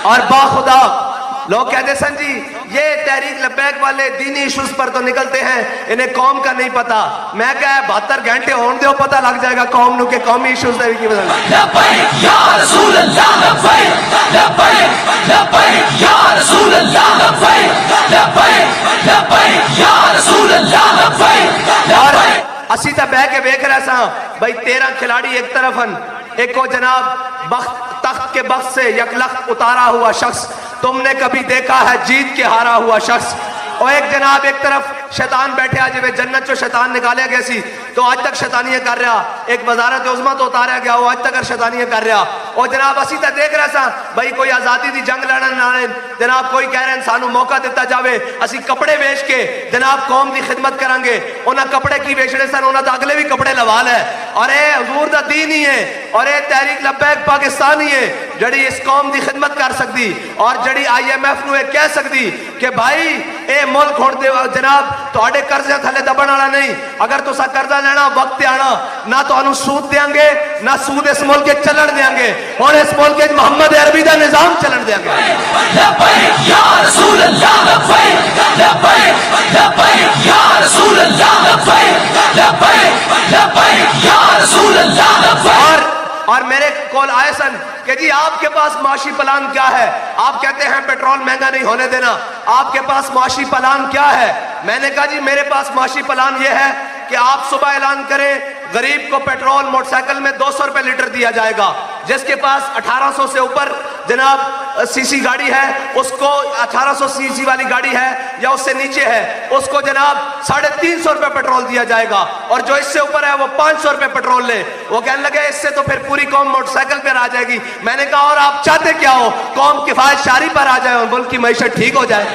اور باخدا لوگ کہتے سن جی یہ تحریک لبیک والے دینی ایشوز پر تو نکلتے ہیں، انہیں قوم کا نہیں پتا. میں کہا 72 گھنٹے ہون دیو پتہ لگ جائے گا قوم نو کہ قومی ایشوز دے کی بدل. لبیک یا رسول اللہ لبیک لبیک لبیک یا رسول اللہ لبیک لبیک لبیک یا رسول اللہ لبیک. اور اسی تا بہ کے ویکھ رہا سا بھائی 13 کھلاڑی ایک طرف ہیں، ایک کو جناب تخت کے بخت سے یک لخت اتارا ہوا شخص، تم نے کبھی دیکھا ہے جیت کے ہارا ہوا شخص. اور ایک جناب ایک طرف شیطان بیٹھے آج جب جنت چو شیطان نکالے گئے سی تو آج تک شیطانیاں کر رہا، ایک وزارت عظمیٰ تو اتاریا گیا وہ آج تک شیطانیاں کر رہا. اور جناب اسی تا دیکھ رہا سا بھائی کوئی آزادی دی جنگ لڑن نہ جناب، کوئی کہہ رہے ہیں سانو موقع دیتا جاوے اسی کپڑے بیچ کے جناب قوم دی خدمت کریں گے. انہاں کپڑے کی بیچنے سن، انہاں دا اگلے بھی کپڑے لوال ہے. اور اے حضور دا دین ہی ہے اور اے تحریک لبیک پاکستان ہی ہے جڑی اس قوم دی خدمت کر سکتی اور جڑی IMF نو کہہ سکتی کہ بھائی اے ملک ہوڑ دے جناب تواڈے قرضے تھلے دبن والا نہیں. اگر تسا قرضہ لینا وقت آنا نہ تو سود دیاں گے نہ سود اس ملک کے چلن دیاں گے، اور اس ملک کے محمد عربی دا نظام چلن دیاں گے. لبیک یا رسول اللہ لبیک لبیک لبیک یا رسول اللہ لبیک لبیک لبیک یا رسول اللہ لبیک. اور میرے کول آئے سن کہ جی آپ کے پاس معاشی پلان کیا ہے؟ آپ کہتے ہیں پیٹرول مہنگا نہیں ہونے دینا، آپ کے پاس معاشی پلان کیا ہے؟ میں نے کہا جی میرے پاس معاشی پلان یہ ہے کہ آپ صبح اعلان کریں غریب کو پیٹرول موٹر سائیکل میں 200 روپے لیٹر دیا جائے گا، جس کے پاس 1800 سے اوپر جناب سی سی گاڑی ہے اس کو 1800 سی سی والی گاڑی ہے یا اس سے نیچے ہے اس کو جناب 350 روپے پیٹرول دیا جائے گا، اور جو اس سے اوپر ہے وہ 500 روپے پیٹرول لے. وہ کہنے لگے اس سے تو پھر پوری قوم موٹر سائیکل پر آ جائے گی. میں نے کہا اور آپ چاہتے کیا ہو؟ قوم کفایت شاری پر آ جائے اور ملک کی معیشت ٹھیک ہو جائے.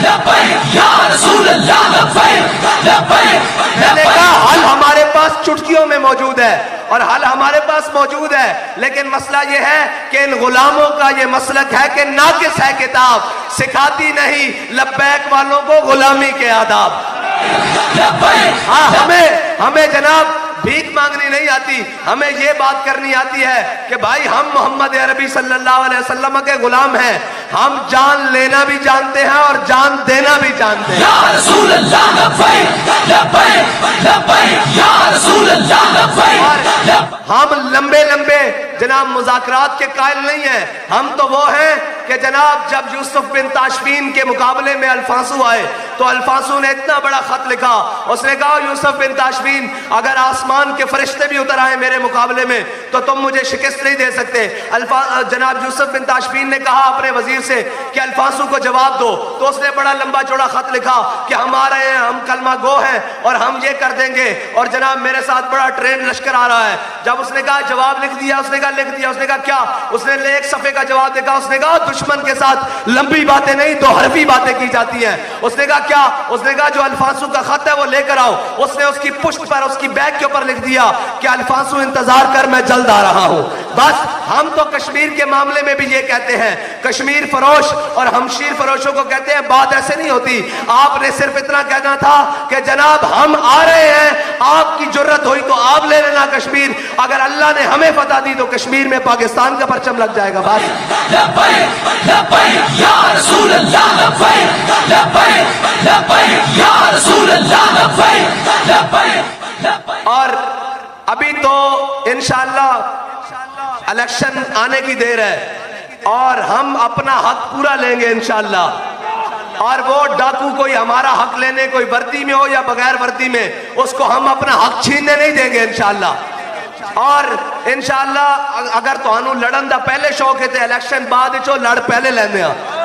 لبیک یا رسول اللہ لبیک لبیک. میں نے کہا حل ہمارے پاس چٹکیوں میں موجود ہے اور حل ہمارے پاس موجود ہے، لیکن مسئلہ یہ ہے کہ ان غلاموں کا یہ مسلک ہے کہ ناقص ہے کتاب، سکھاتی نہیں لبیک والوں کو غلامی کے آداب. ہمیں جناب بھیک مانگنی نہیں آتی، ہمیں یہ بات کرنی آتی ہے کہ بھائی ہم محمد عربی صلی اللہ علیہ وسلم کے غلام ہیں، ہم جان لینا بھی جانتے ہیں اور جان دینا بھی جانتے ہیں. یا رسول اللہ لبیک لبیک لبیک یا رسول اللہ لبیک. ہم لمبے لمبے جناب مذاکرات کے قائل نہیں ہیں، ہم تو وہ ہیں کہ جناب جب یوسف بن تاشفین کے مقابلے میں الفانسو آئے تو الفانسو نے اتنا بڑا خط لکھا، اس نے کہا یوسف بن تاشفین اگر آسمان کے فرشتے بھی اتر آئے میرے مقابلے میں تو تم مجھے شکست نہیں دے سکتے. جناب یوسف بن تاشفین نے کہا اپنے وزیر سے کہ الفانسو کو جواب دو، تو اس نے بڑا لمبا چوڑا خط لکھا کہ ہم آ رہے ہیں، ہم کلمہ گو ہیں اور ہم یہ کر دیں گے، اور جناب میرے ساتھ بڑا ٹرین لشکر آ رہا ہے. جب اس نے کہا جواب لکھ دیا، اس نے کہا لکھ دیا، اس نے کہا کیا؟ اس نے ایک صفحے کا جواب دیکھا، اس نے کہا دشمن کے ساتھ لمبی باتیں نہیں 2 حرفی باتیں کی جاتی ہیں. اس نے کہا کیا؟ اس نے کہا جو الفانسو کا خط ہے وہ لے کر آؤ. اس نے اس کی پشت پر اس کی بیگ کے اوپر لکھ دیا کہ الفانسو انتظار کر میں جلد آ رہا ہوں. بس ہم تو کشمیر کے معاملے میں بھی یہ کہتے ہیں، کشمیر فروش اور ہمشیر فروشوں کو کہتے ہیں بات ایسے نہیں ہوتی. آپ نے صرف اتنا کہنا تھا کہ جناب ہم آ رہے ہیں، آپ کی جرت ہوئی تو آپ لے لینا کشمیر، اگر اللہ نے ہمیں فتح دی تو کشمیر میں پاکستان کا پرچم لگ جائے گا. بس لبیک لبیک یا رسول اللہ لبیک لبیک لبیک یا رسول اللہ لبیک لبیک. اور ابھی تو انشاءاللہ الیکشن آنے کی دیر ہے اور ہم اپنا حق پورا لیں گے انشاءاللہ. اور وہ ڈاکو کوئی ہمارا حق لینے کوئی وردی میں ہو یا بغیر وردی میں، اس کو ہم اپنا حق چھیننے نہیں دیں گے انشاءاللہ. اور انشاءاللہ اگر تو انو لڑن دا پہلے شوق ہے تے الیکشن بعد چو لڑ پہلے لیندے ہیں.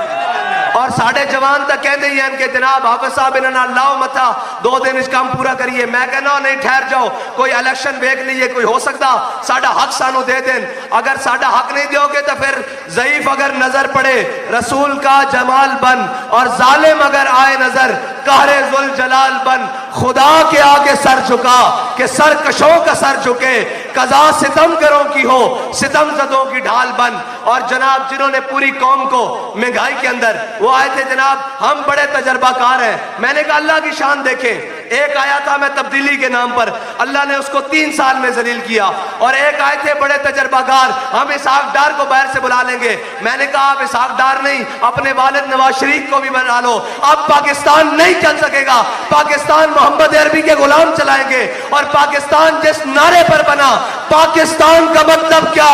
اور ساڑھے جوان تک کہندے ہیں کہ جناب حافظ صاحب انہاں لاؤ متھا 2 دن اس کام پورا کریے. میں کہنا نہیں ٹھہر جاؤ، کوئی الیکشن دیکھ لیے، کوئی ہو سکتا ساڑھا حق سانو دے دیں. اگر ساڑھا حق نہیں دیو گے تو پھر ضعیف اگر نظر پڑے رسول کا جمال بن، اور ظالم اگر آئے نظر قہر ذوالجلال بن. خدا کے آگے سر جھکا کہ سر کشوں کا سر جھکے، قضا ستم کروں کی ہو ستم زدوں کی ڈھال بن. اور جناب جنہوں نے پوری قوم کو مہنگائی کے اندر وہ آئے تھے جناب ہم بڑے تجربہ کار ہیں. میں نے کہا اللہ کی شان دیکھیں، ایک آیا تھا میں تبدیلی کے نام پر، اللہ نے اس کو 3 سال میں ذلیل کیا، اور ایک آئے تھے بڑے تجربہ کار، ہم اسحاق ڈار کو باہر سے بلا لیں گے۔ میں نے کہا آپ اسحاق ڈار نہیں، اپنے والد نواز شریف کو بھی بنا لو، اب پاکستان نہیں چل سکے گا، پاکستان محمد عربی کے غلام چلائیں گے۔ اور پاکستان جس نعرے پر بنا، پاکستان کا مطلب کیا،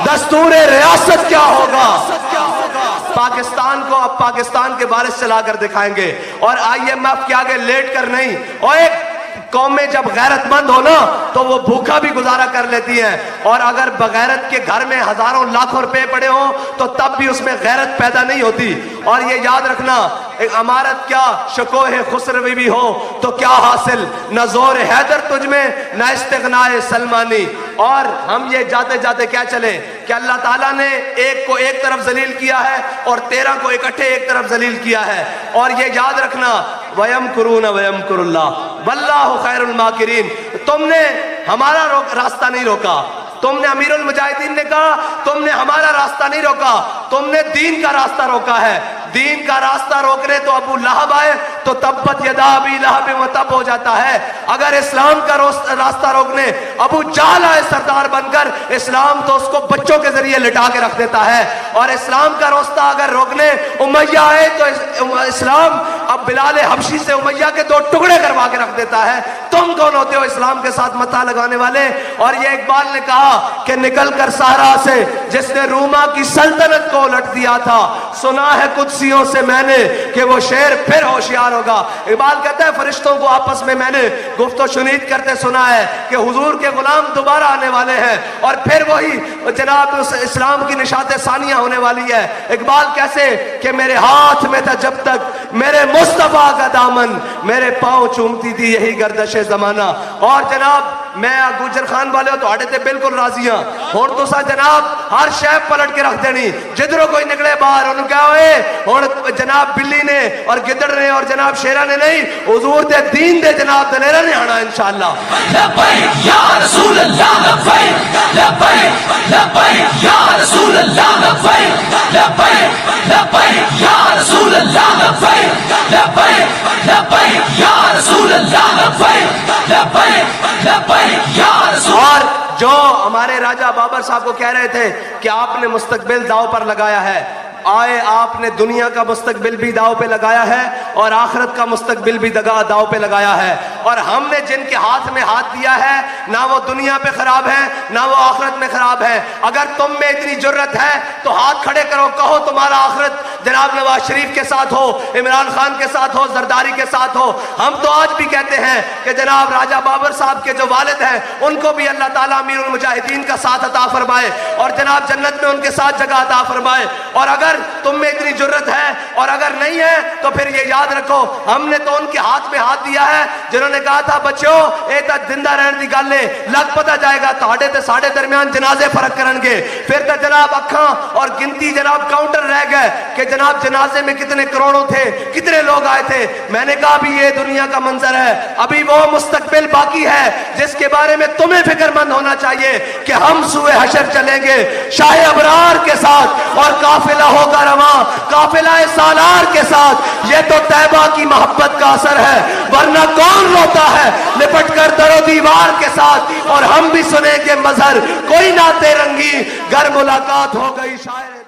دستور ریاست کیا ہوگا، پاکستان کو اب پاکستان کے وارث چلا کر دکھائیں گے۔ اور آئی ایم ایف کے آگے لیٹ کر نہیں، اور ایک قوم میں جب غیرت مند ہو نا تو وہ بھوکا بھی گزارا کر لیتی ہیں، اور اگر بغیرت کے گھر میں ہزاروں لاکھوں روپے پڑے ہوں تو تب بھی اس میں غیرت پیدا نہیں ہوتی۔ اور یہ یاد رکھنا، ایک عمارت کیا شکوہ خسروی بھی ہو تو کیا حاصل، نہ زور حیدر تجھ میں نہ استغناء سلمانی۔ اور ہم یہ جاتے جاتے کیا چلے کہ اللہ تعالیٰ نے ایک کو ایک طرف ذلیل کیا ہے اور 13 کو اکٹھے ایک طرف ذلیل کیا ہے۔ اور یہ یاد رکھنا، وَيَمْكُرُونَ وَيَمْكُرُ اللَّهُ وَاللَّهُ خَيْرُ الْمَاكِرِينَ۔ تم نے ہمارا راستہ نہیں روکا، تم نے امیر المجاہدین نے کہا تم نے ہمارا راستہ نہیں روکا، تم نے دین کا راستہ روکا ہے۔ دین کا راستہ روکنے تو ابو لہب آئے تو تبت یدا ابی لہب وتب ہو جاتا ہے۔ اگر اسلام کا راستہ روکنے ابو جہل آئے سردار بن کر، اسلام تو اس کو بچوں کے ذریعے لٹا کے رکھ دیتا ہے۔ اور اسلام کا راستہ اگر روکنے امیہ آئے تو اسلام اب بلال حبشی سے امیہ کے 2 ٹکڑے کروا کے رکھ دیتا ہے۔ تم کون ہوتے ہو اسلام کے ساتھ متاع لگانے والے؟ اور یہ اقبال نے کہا کہ نکل کر صحرا سے جس نے روما کی سلطنت کو الٹ دیا تھا، سنا ہے قدسیوں سے میں نے کہ وہ شیر پھر ہوشیار ہوگا۔ اقبال کہتا ہے فرشتوں کو آپس میں نے گفت و شنید کرتے سنا ہے کہ حضور کے غلام دوبارہ آنے والے ہیں، اور پھر وہی جناب اسلام کی نشاط ثانیہ ہونے والی ہے۔ اقبال کیسے کہ میرے ہاتھ میں تھا جب تک میرے مصطفیٰ کا دامن، میرے پاؤں چومتی تھی یہی گردش زمانہ۔ اور جناب میں گوجر خان والے ہو تو آڑے تے بالکل راضی ہاں، اور تو سا جناب ہر شیف پلٹ کے رکھ دینی، جدھروں کوئی نکلے باہر انہوں کیا ہوئے، اور جناب بلی نے اور گدڑ نے اور جناب شیرہ نے نہیں، حضور دے دین دے جناب دلیرہ نے آنا انشاءاللہ۔ لبیک یا رسول اللہ، لبیک لبیک لبیک یا رسول اللہ، لبیک لبیک لبیک یا رسول اللہ، لبیک لبیک لبیک یا رسول اللہ، لبیک لبیک لبیک یا رسول۔ اور جو ہمارے راجہ بابر صاحب کو کہہ رہے تھے کہ آپ نے مستقبل داؤ پر لگایا ہے، آئے آپ نے دنیا کا مستقبل بھی داؤ پہ لگایا ہے اور آخرت کا مستقبل بھی داؤ پہ لگایا ہے۔ اور ہم نے جن کے ہاتھ میں ہاتھ دیا ہے نہ وہ دنیا پہ خراب ہے نہ وہ آخرت میں خراب ہے۔ اگر تم میں اتنی جرت ہے تو ہاتھ کھڑے کرو، کہو تمہارا آخرت جناب نواز شریف کے ساتھ ہو، عمران خان کے ساتھ ہو، زرداری کے ساتھ ہو۔ ہم تو آج بھی کہتے ہیں کہ جناب راجہ بابر صاحب کے جو والد ہیں ان کو بھی اللہ تعالیٰ امیر المجاہدین کا ساتھ عطا فرمائے اور جناب جنت میں ان کے ساتھ جگہ عطا فرمائے۔ اور اگر تم میں اتنی جرت ہے اور اگر نہیں ہے تو پھر یہ یاد رکھو ہم نے تو ان کے ہاتھ میں ہاتھ دیا ہے جنہوں نے کہا تھا بچوں اے تا زندہ رہن دی گل ہے، لگ پتہ جائے گا تہاڈے تے ساڈے درمیان جنازے فرق کرن گے۔ پھر تو جناب اکھاں اور گنتی جناب کاؤنٹر رہ گئے کہ جناب جنازے میں کتنے کروڑوں تھے، کتنے لوگ آئے تھے۔ میں نے کہا بھی یہ دنیا کا منظر ہے، ابھی وہ مستقبل باقی ہے جس کے بارے میں تمہیں فکر مند ہونا چاہیے کہ ہم سوئے حشر چلیں گے شاہ ابرار کے ساتھ اور قافلہ ہوگا رواں قافلہ سالار کے ساتھ۔ یہ تو طیبہ کی محبت کا اثر ہے، ورنہ کون روتا ہے لپٹ کر در و دیوار کے ساتھ۔ اور ہم بھی سنیں گے مظہر کوئی ناتے رنگی گر ملاقات ہو گئی شاعر